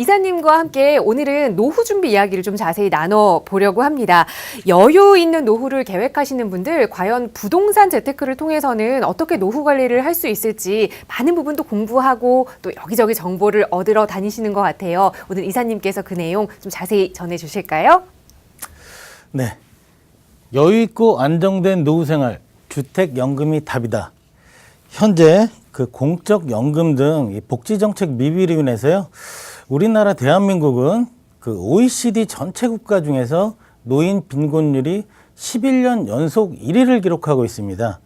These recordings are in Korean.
이사님과 함께 오늘은 노후 준비 이야기를 좀 자세히 나눠보려고 합니다. 여유 있는 노후를 계획하시는 분들, 과연 부동산 재테크를 통해서는 어떻게 노후 관리를 할 수 있을지 많은 부분도 공부하고 또 여기저기 정보를 얻으러 다니시는 것 같아요. 오늘 이사님께서 그 내용 좀 자세히 전해주실까요? 네, 여유 있고 안정된 노후 생활, 주택연금이 답이다. 현재 그 공적연금 등 복지정책 미비로 인해서요, 우리나라 대한민국은 그 OECD 전체 국가 중에서 노인 빈곤율이 11년 연속 1위를 기록하고 있습니다.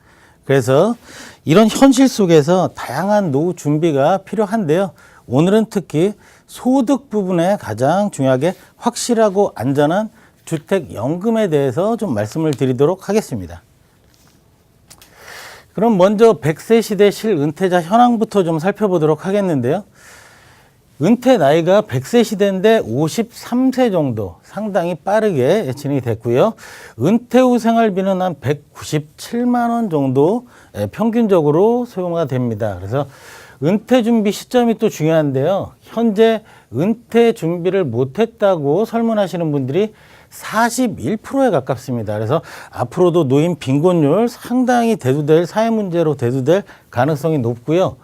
그래서 이런 현실 속에서 다양한 노후 준비가 필요한데요. 오늘은 특히 소득 부분에 가장 중요하게 확실하고 안전한 주택연금에 대해서 좀 말씀을 드리도록 하겠습니다. 그럼 먼저 100세 시대 실은퇴자 현황부터 좀 살펴보도록 하겠는데요. 은퇴 나이가 100세 시대인데 53세 정도 상당히 빠르게 진행이 됐고요. 은퇴 후 생활비는 한 197만 원 정도 평균적으로 소요가 됩니다. 그래서 은퇴 준비 시점이 또 중요한데요. 현재 은퇴 준비를 못했다고 설문하시는 분들이 41%에 가깝습니다. 그래서 앞으로도 노인 빈곤율 상당히 대두될 사회 문제로 대두될 가능성이 높고요.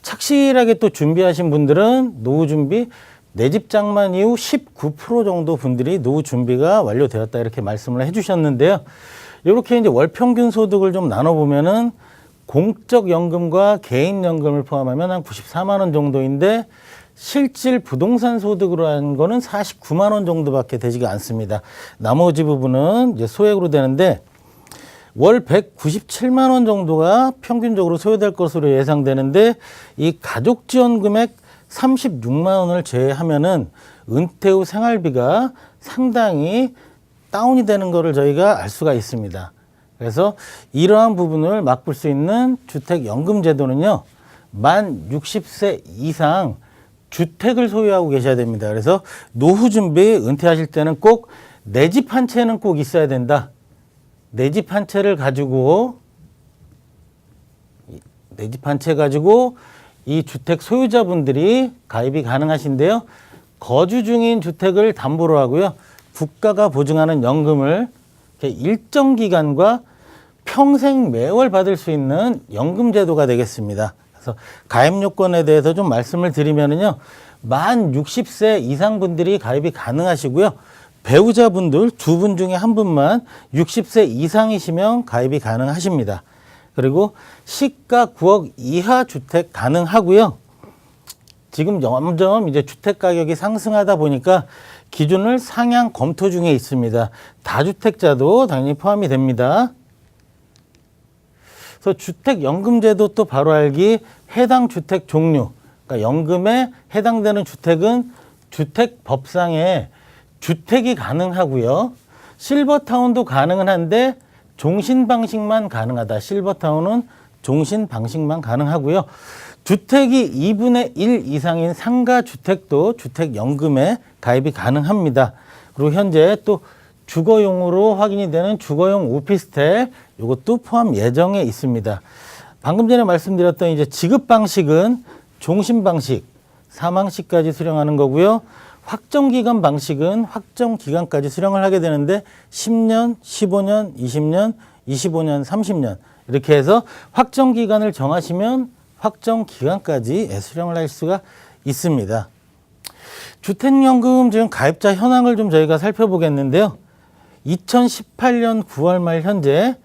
착실하게 또 준비하신 분들은 노후 준비 내 집 장만 이후 19% 정도 분들이 노후 준비가 완료되었다 이렇게 말씀을 해주셨는데요. 이렇게 이제 월 평균 소득을 좀 나눠보면은 공적 연금과 개인 연금을 포함하면 한 94만 원 정도인데 실질 부동산 소득으로 한 거는 49만 원 정도밖에 되지가 않습니다. 나머지 부분은 이제 소액으로 되는데 월 197만 원 정도가 평균적으로 소요될 것으로 예상되는데 이 가족 지원 금액 36만 원을 제외하면은 은퇴 후 생활비가 상당히 다운이 되는 것을 저희가 알 수가 있습니다. 그래서 이러한 부분을 맛볼 수 있는 주택연금 제도는요, 만 60세 이상 주택을 소유하고 계셔야 됩니다. 그래서 노후 준비 은퇴하실 때는 꼭 내 집 한 채는 꼭 있어야 된다. 내 집 한 채를 가지고 내 집 한 채 가지고 이 주택 소유자분들이 가입이 가능하신데요. 거주 중인 주택을 담보로 하고요. 국가가 보증하는 연금을 일정 기간과 평생 매월 받을 수 있는 연금 제도가 되겠습니다. 그래서 가입 요건에 대해서 좀 말씀을 드리면은요. 만 60세 이상 분들이 가입이 가능하시고요. 배우자분들 두 분 중에 한 분만 60세 이상이시면 가입이 가능하십니다. 그리고 시가 9억 이하 주택 가능하고요. 지금 점점 이제 주택 가격이 상승하다 보니까 기준을 상향 검토 중에 있습니다. 다주택자도 당연히 포함이 됩니다. 그래서 주택연금제도 또 바로 알기 해당 주택 종류, 그러니까 연금에 해당되는 주택은 주택법상에 주택이 가능하고요. 실버타운도 가능은 한데 종신 방식만 가능하다. 실버타운은 종신 방식만 가능하고요. 주택이 2분의 1 이상인 상가주택도 주택연금에 가입이 가능합니다. 그리고 현재 또 주거용으로 확인이 되는 주거용 오피스텔 이것도 포함 예정에 있습니다. 방금 전에 말씀드렸던 이제 지급 방식은 종신 방식, 사망 시까지 수령하는 거고요. 확정 기간 방식은 확정 기간까지 수령을 하게 되는데 10년, 15년, 20년, 25년, 30년 이렇게 해서 확정 기간을 정하시면 확정 기간까지 수령을 할 수가 있습니다. 주택연금 지금 가입자 현황을 좀 저희가 살펴보겠는데요. 2018년 9월 말 현재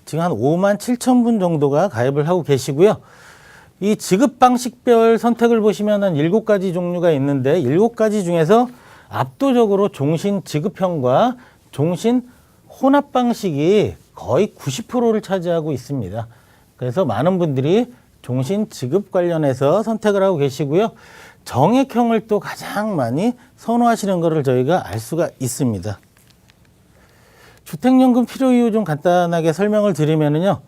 지금 한 5만 7천 분 정도가 가입을 하고 계시고요. 이 지급 방식별 선택을 보시면 한 7가지 종류가 있는데 7가지 중에서 압도적으로 종신 지급형과 종신 혼합 방식이 거의 90%를 차지하고 있습니다. 그래서 많은 분들이 종신 지급 관련해서 선택을 하고 계시고요. 정액형을 또 가장 많이 선호하시는 것을 저희가 알 수가 있습니다. 주택연금 필요 이유 좀 간단하게 설명을 드리면요.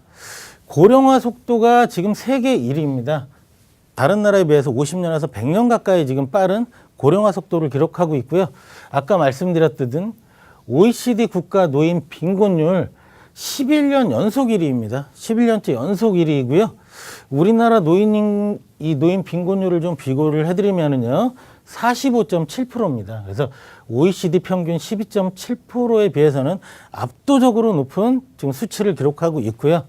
고령화 속도가 지금 세계 1위입니다. 다른 나라에 비해서 50년에서 100년 가까이 지금 빠른 고령화 속도를 기록하고 있고요. 아까 말씀드렸듯 OECD 국가 노인 빈곤율 11년 연속 1위입니다. 11년째 연속 1위이고요. 우리나라 노인 빈곤율을 좀 비교를 해드리면요. 45.7%입니다. 그래서 OECD 평균 12.7%에 비해서는 압도적으로 높은 지금 수치를 기록하고 있고요.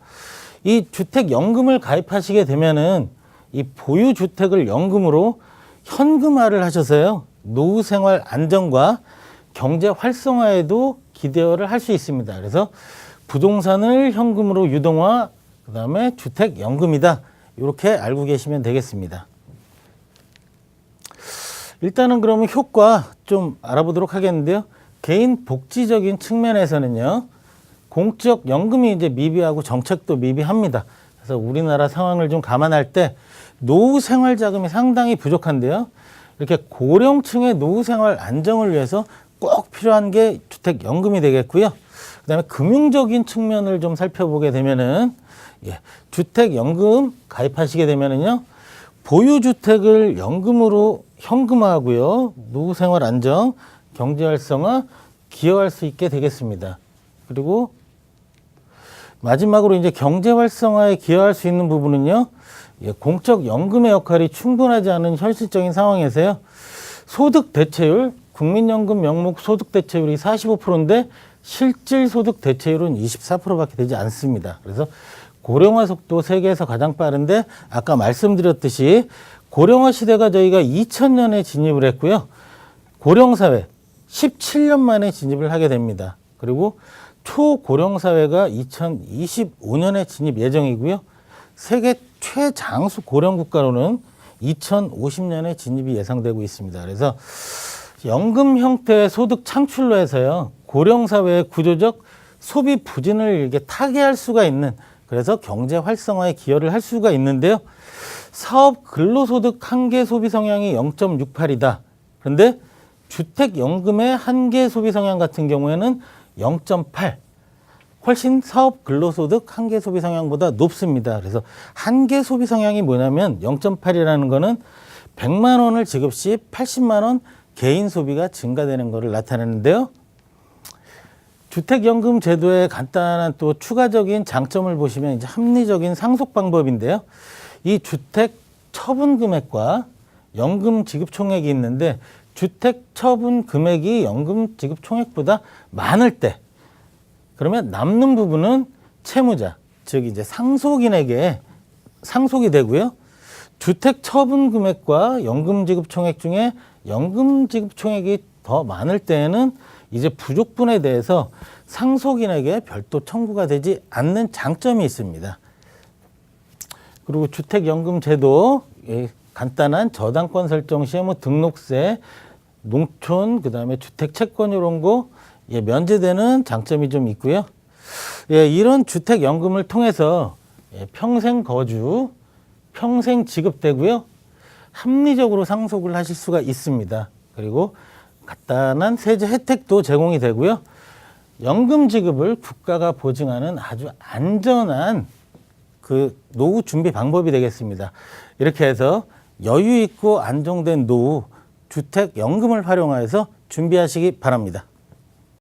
이 주택연금을 가입하시게 되면은 이 보유주택을 연금으로 현금화를 하셔서요. 노후 생활 안정과 경제 활성화에도 기대를 할 수 있습니다. 그래서 부동산을 현금으로 유동화, 그다음에 주택연금이다. 이렇게 알고 계시면 되겠습니다. 일단은 그러면 효과 좀 알아보도록 하겠는데요. 개인 복지적인 측면에서는요. 공적 연금이 이제 미비하고 정책도 미비합니다. 그래서 우리나라 상황을 좀 감안할 때 노후 생활 자금이 상당히 부족한데요. 이렇게 고령층의 노후 생활 안정을 위해서 꼭 필요한 게 주택연금이 되겠고요. 그다음에 금융적인 측면을 좀 살펴보게 되면은 주택연금 가입하시게 되면은요. 보유주택을 연금으로 현금화하고요. 노후 생활 안정, 경제 활성화 기여할 수 있게 되겠습니다. 그리고 마지막으로 이제 경제 활성화에 기여할 수 있는 부분은요. 공적 연금의 역할이 충분하지 않은 현실적인 상황에서요. 소득 대체율, 국민연금 명목 소득 대체율이 45%인데 실질 소득 대체율은 24%밖에 되지 않습니다. 그래서 고령화 속도 세계에서 가장 빠른데 아까 말씀드렸듯이 고령화 시대가 저희가 2000년에 진입을 했고요. 고령사회 17년 만에 진입을 하게 됩니다. 그리고 초고령사회가 2025년에 진입 예정이고요. 세계 최장수 고령국가로는 2050년에 진입이 예상되고 있습니다. 그래서 연금 형태의 소득 창출로 해서요. 고령사회의 구조적 소비 부진을 이렇게 타개할 수가 있는, 그래서 경제 활성화에 기여를 할 수가 있는데요. 사업 근로소득 한계 소비 성향이 0.68이다. 그런데 주택연금의 한계 소비 성향 같은 경우에는 0.8. 훨씬 사업 근로소득 한계 소비 성향보다 높습니다. 그래서 한계 소비 성향이 뭐냐면 0.8이라는 거는 100만 원을 지급 시 80만 원 개인 소비가 증가되는 것을 나타내는데요. 주택연금 제도의 간단한 또 추가적인 장점을 보시면 이제 합리적인 상속 방법인데요. 이 주택 처분 금액과 연금 지급 총액이 있는데 주택 처분 금액이 연금 지급 총액보다 많을 때 그러면 남는 부분은 채무자, 즉 이제 상속인에게 상속이 되고요. 주택 처분 금액과 연금 지급 총액 중에 연금 지급 총액이 더 많을 때에는 이제 부족분에 대해서 상속인에게 별도 청구가 되지 않는 장점이 있습니다. 그리고 주택연금 제도 간단한 저당권 설정 시에 뭐 등록세, 농촌, 그다음에 주택 채권 이런 거 면제되는 장점이 좀 있고요. 이런 주택연금을 통해서 평생 거주, 평생 지급되고요. 합리적으로 상속을 하실 수가 있습니다. 그리고 간단한 세제 혜택도 제공이 되고요. 연금 지급을 국가가 보증하는 아주 안전한 그 노후 준비 방법이 되겠습니다. 이렇게 해서 여유 있고 안정된 노후, 주택연금을 활용해서 준비하시기 바랍니다.